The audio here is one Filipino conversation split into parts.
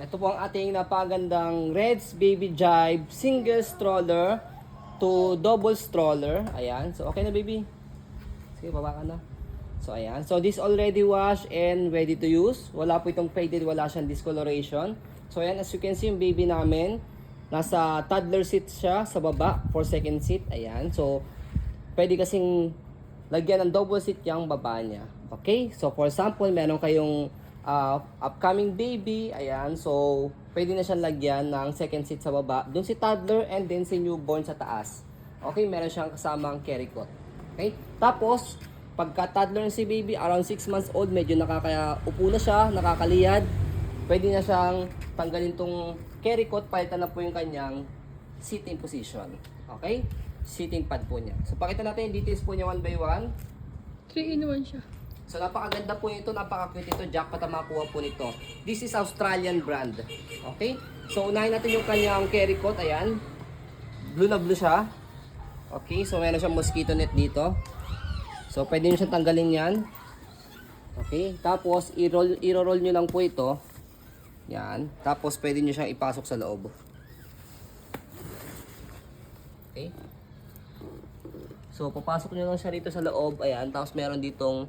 Ito po ang ating napagandang Reds Baby Jive single stroller to double stroller. Ayan. So, okay na baby? Sige, baba ka na. So, ayan. So, this already washed and ready to use. Wala po itong faded, wala siyang discoloration. So, ayan. As you can see, yung baby namin, nasa toddler seat siya sa baba for second seat. Ayan. So, pwede kasing lagyan ng double seat yung baba niya. Okay? So, for example, meron kayong upcoming baby. Ayan. So, pwede na siyang lagyan ng second seat sa baba. Doon si toddler and then si newborn sa taas. Okay? Meron siyang kasamang carry cot. Okay? Tapos, pagka toddler si baby, around 6 months old, medyo nakakaupo na siya, nakakaliyad. Pwede na siyang tanggalin tong carry cot, palitan na po yung kanyang sitting position. Okay? Sitting pad po niya. So, pakita natin yung details po niya one by one. 3-in-1 siya. So, napakaganda po nito, napaka-cute ito. Jackpot ang makuha po nito. This is Australian brand. Okay? So, unahin natin yung kanyang carry cot. Ayan. Blue na blue siya. Okay? So, meron siyang mosquito net dito. So, pwede nyo siyang tanggalin yan. Okay? Tapos, i-roll nyo lang po ito. Yan. Tapos, pwede nyo siyang ipasok sa loob. Okay? So, papasok nyo lang siya rito sa loob. Ayan. Tapos, meron ditong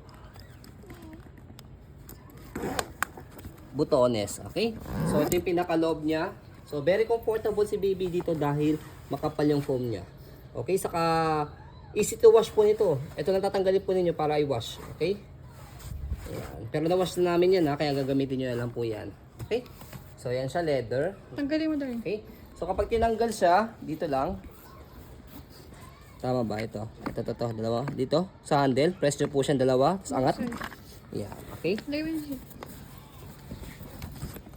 butones. Okay? So, ito yung pinakaloob niya. So, very comfortable si baby dito dahil makapal yung foam niya. Okay? Saka, easy to wash po nito. Ito na tatanggalin po ninyo para i-wash. Okay? Ayan. Pero na-wash na namin yan ha. Kaya gagamitin nyo na lang po yan. Okay? So, yan siya. Leather. Tanggalin mo dali. Okay? So, kapag tinanggal siya, dito lang. Tama ba ito? Ito. Dalawa. Dito. Sa handle. Press nyo po siyang dalawa. Tapos angat. Yan. Okay? Lagay mo siya.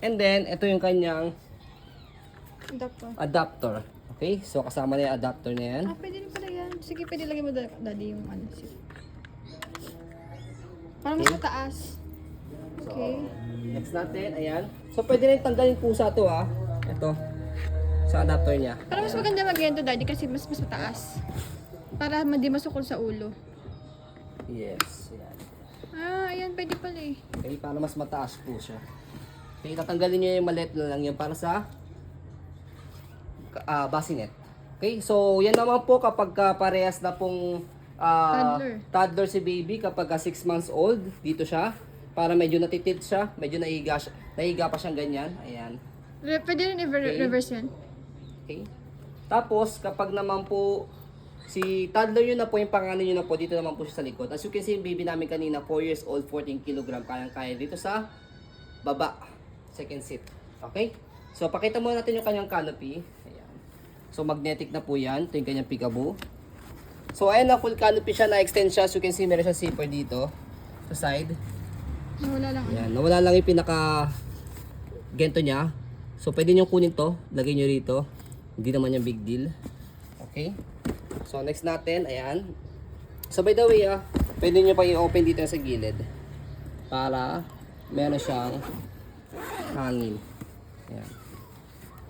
And then, ito yung kanyang Adapter. adapter. Okay? So, kasama na yung adapter na yan. Pwede rin pala yan. Sige, pwede lagay mo daddy yung ano. Sige. Parang mas mataas. Okay. Next natin, ayan. So, pwede rin tanggalin pusa to ha. Ito. Sa adapter niya. Pero mas maganda mag-ganito daddy kasi mas mataas. Para hindi masukol sa ulo. Yes. Ayan. Ayan, pwede pala eh. Okay, para mas mataas po siya. Okay, tatanggalin niyo yung maliit na lang yan para sa bassinet. Okay, so yan naman po kapag parehas na pong toddler si baby kapag 6 months old, dito siya. Para medyo natitit siya, medyo nahiga pa siyang ganyan. Ayan. Pwede rin reverse yan. Okay. Tapos kapag naman po si toddler yun na po, yung pangalan yun na po, dito naman po siya sa likod. As you can see, yung baby namin kanina, 4 years old, 14 kg, kayang-kaya dito sa baba, second seat. Okay? So, pakita muna natin yung kanyang canopy. Ayan. So, magnetic na po yan. Ito yung kanyang peekaboo. So, ayan na, full canopy siya, na-extend siya. As you can see, meron siya zipper dito, sa side. Nawala lang. Ayan, nawala lang yung pinaka gento niya. So, pwede nyo kunin to, lagay nyo rito. Hindi naman yung big deal. Okay? So, next natin, ayan. So, by the way, pwede nyo pa i-open dito sa gilid. Para meron siyang hangin. Ayan.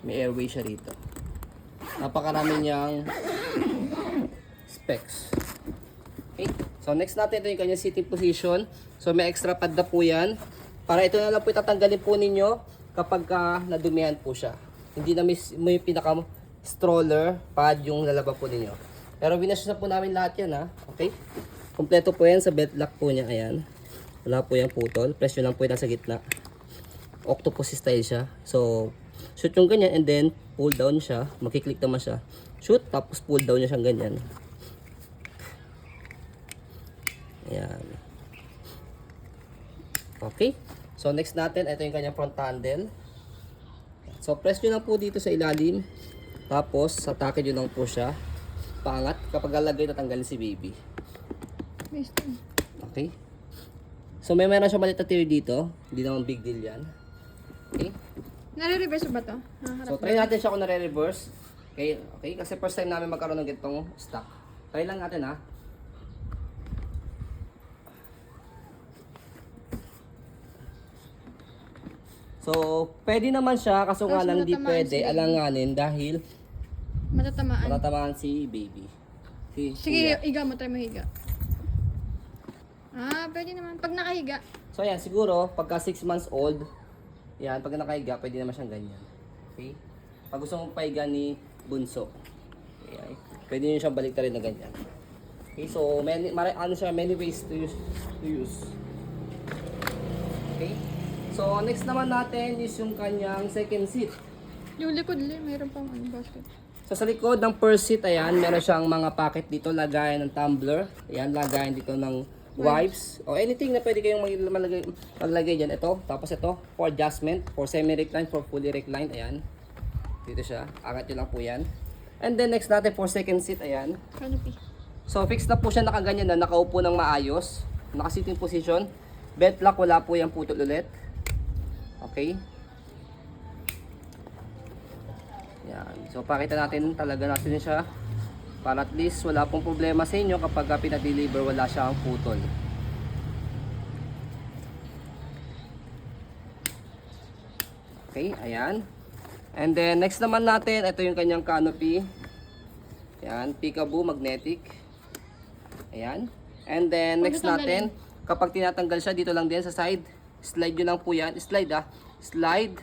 May airway siya rito. Napakarami niyang specs. Okay? So, next natin, ito yung kanyang sitting position. So, may extra pad na po yan. Para ito na lang po itatanggalin po ninyo kapag nadumihan po siya. Hindi na may pinaka stroller pad yung lalaba po ninyo. Pero winash na po namin lahat yan ha. Okay? Kompleto po yan sa belt lock po niya. Ayan. Wala po yung putol. Press nyo lang po yung nasa gitna. Octopus style siya. So, shoot yung ganyan and then pull down siya. Makiklik naman siya. Shoot, tapos pull down niya siyang ganyan. Ayan. Okay. So, next natin, ito yung kanyang front handle. So, press nyo lang po dito sa ilalim. Tapos, atake nyo lang po siya. Paangat. Kapag lalagay, tatanggalin si baby. Okay. So, meron siya maliit na tear dito. Hindi naman big deal yan. Okay. Nare-reverse ba to? So, try natin siya kung nare-reverse. Okay. Okay. Kasi first time namin magkaroon ng ganitong stock. Try lang natin ha. So, pwede naman siya, kaso nga lang di pwede alanganin dahil matatamaan si baby. Sige, higa mo, try mo higa. Pwede naman. Pag nakahiga. So, ayan, siguro, pagka 6 months old, Yan, pag nakahiga, pwede naman siyang ganyan. Okay? Pag gusto mong pahiga ni Bunso, okay, pwede nyo siyang baliktarin na ganyan. Okay, so many ways to use. Okay? So next naman natin is yung kanyang second seat. Yung likod mayroon pang basket. So sa likod ng first seat, ayan, meron siyang mga pocket dito, lagayan ng tumbler. Ayan, lagayan dito ng wipes. O anything na pwede kayong maglagay dyan. Ito, tapos ito, for adjustment, for semi-reclined, for fully reclined. Ayan, dito siya. Angat nyo lang po yan. And then next natin for second seat, ayan. Canopy. So fixed na po siya, nakaganyan na, nakaupo ng maayos. Naka-sitting position. Belt lock, wala po yung putol ulit. Okay. Yan. So pakita natin talaga natin siya para at least wala pong problema sa inyo kapag pinag-deliver wala siyang putol. Okay, ayan. And then next naman natin, ito yung kanyang canopy. Ayan, peekaboo magnetic. Ayan. And then next natin, kapag tinatanggal siya dito lang din sa side, slide nyo lang po yan. Slide,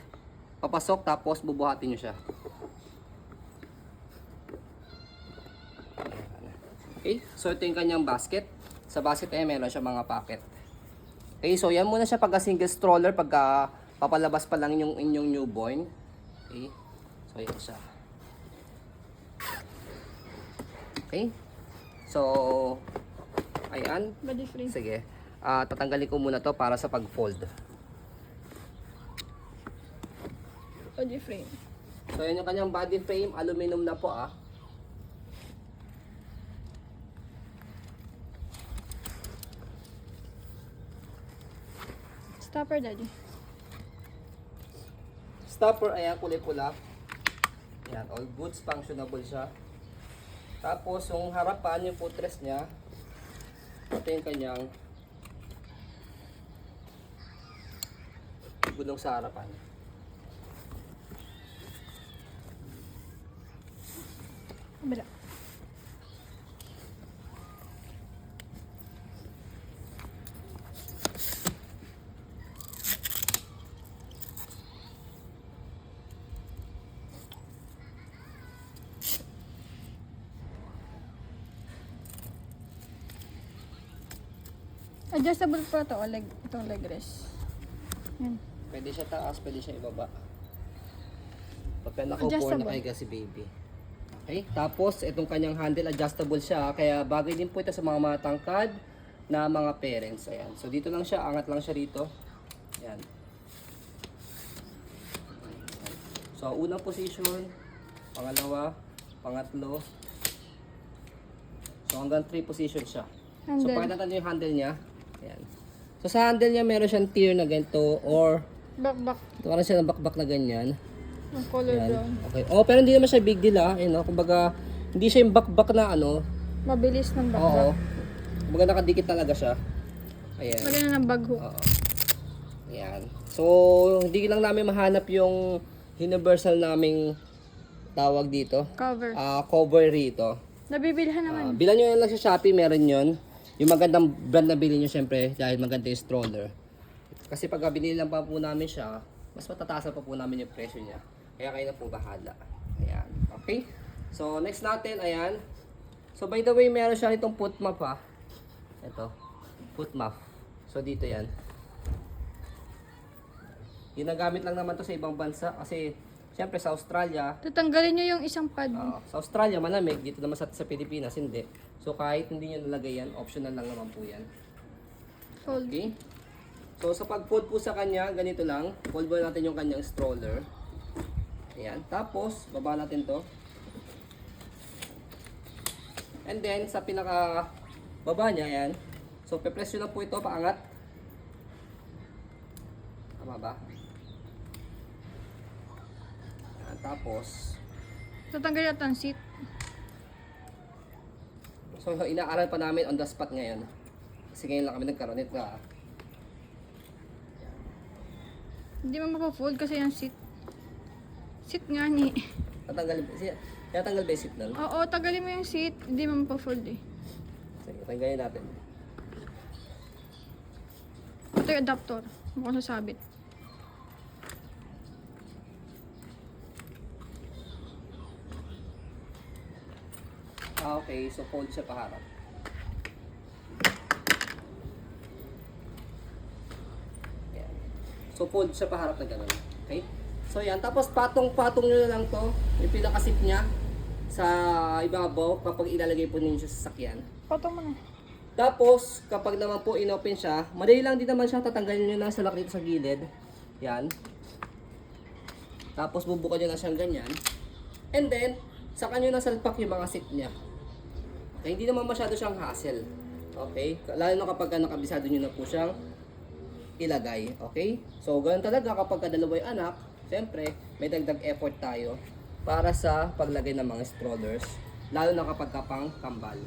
papasok, tapos bubuhatin nyo siya. Okay, so ito yung kanyang basket. Sa basket ay meron siya mga pocket. Okay, so yan muna siya pagka single stroller, pagka papalabas pa lang yung inyong newborn. Okay, so yan siya. Okay, so ayan. Body free. Sige, tatanggalin ko muna to para sa pag-fold. Body frame. So yan yung kanyang body frame, aluminum na po Stopper, daddy. Stopper, ayan, kulay pula. Ayan, all goods, functionable siya. Tapos, yung harapan, yung footrest niya, ito yung kanyang gulong sa harapan. Kabila. Adjustable pa to, itong leg rest. Yan. Pwede siya taas, pwede siya ibaba. Pagka nakaupo, Adjustable. nakahiga si baby. Okay, tapos itong kanyang handle, adjustable siya. Kaya bagay din po ito sa mga matangkad na mga parents. Ayan. So dito lang siya, angat lang siya rito. Ayan. So unang position, pangalawa, pangatlo. So hanggang 3 position siya. So Handle. pakita natin yung handle niya. Ayan. So sa handle niya meron siyang tier na ganito or Back. parang siya ng bakbak na ganyan. Yung color Ayan. brown. Okay. Oh, pero hindi naman siya big deal kumbaga hindi siya yung bakbak na Mabilis ng back. Oo. Kumbaga nakadikit talaga siya. Ayan. Lagyan na ng bag hook. Oo. Ayan. So, hindi lang namin mahanap yung universal naming tawag dito. Cover. Cover rito. Nabibilhan naman. Bilan nyo lang sa Shopee, meron yun. Yung magandang brand na bilhin nyo syempre dahil maganda yung stroller. Kasi pag binili lang pa po namin siya, mas matataasan pa po namin yung presyo niya. Kaya kayo na po bahala. Ayan. Okay? So, next natin, ayan. So, by the way, meron siya itong foot map Ito. Foot map. So, dito yan. Ginagamit lang naman to sa ibang bansa kasi siyempre sa Australia, Tatanggalin nyo yung isang pad. sa Australia malamig, dito naman sa Pilipinas hindi. So kahit hindi nyo nalagay yan, optional lang naman po yan. Fold. Okay? So sa pag-fold po sa kanya, ganito lang. Fold mo natin yung kanyang stroller. Ayan. Tapos, baba natin to. And then, sa pinaka baba niya, ayan. So, pe-press nyo lang po ito, paangat. Tama ba? Ayan. Tapos, Tatanggalin natin ang seat. so, inaaral pa namin on the spot ngayon. Kasi ngayon lang kami nagkaroon nito. Hindi mo mapa-fold kasi yung seat. Seat nga ni. Tatanggalin ba yung seat nun? Oo, tagalin mo yung seat. Hindi mo mapa-fold eh. Sige, tanggalin natin. Ito yung adapter. Mukhang sasabit. Okay, so fold siya paharap. Ayan. So fold siya paharap na gano'n. Okay? So yan, tapos patong-patong nyo na lang to, yung pinakasip niya sa ibabaw kapag ilalagay po ninyo siya sa sasakyan. Patong mo na. Tapos, kapag naman po inopen siya, madali lang din naman siya, tatanggalin nyo lang sa lock dito sa gilid. Yan. Tapos bubukan nyo lang siyang ganyan. And then, saka nyo na salpak yung mga seat niya. Okay, hindi naman masyado siyang hassle. Okay? Lalo na kapag nakabisado nyo na po siyang ilagay. Okay? So, ganun talaga kapag dalawa yung anak, siyempre, may dagdag effort tayo para sa paglagay ng mga strollers. Lalo na kapag kapang kambal.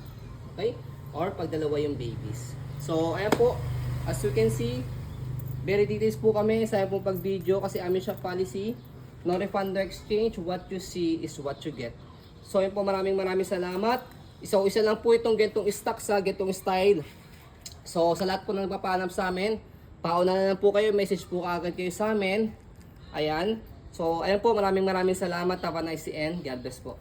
Okay? Or pag dalawa yung babies. So, ayan po. As you can see, very details po kami sa pong pag-video kasi amin shop policy. No refund, no exchange. What you see is what you get. So, yun po, maraming salamat. Isa lang po itong gentong stock sa gentong style. So, sa lahat po na nagpapanap sa amin, pauna na lang po kayo, message po agad kayo sa amin. Ayan. So, ayan po, maraming salamat. Have a nice end. God bless po.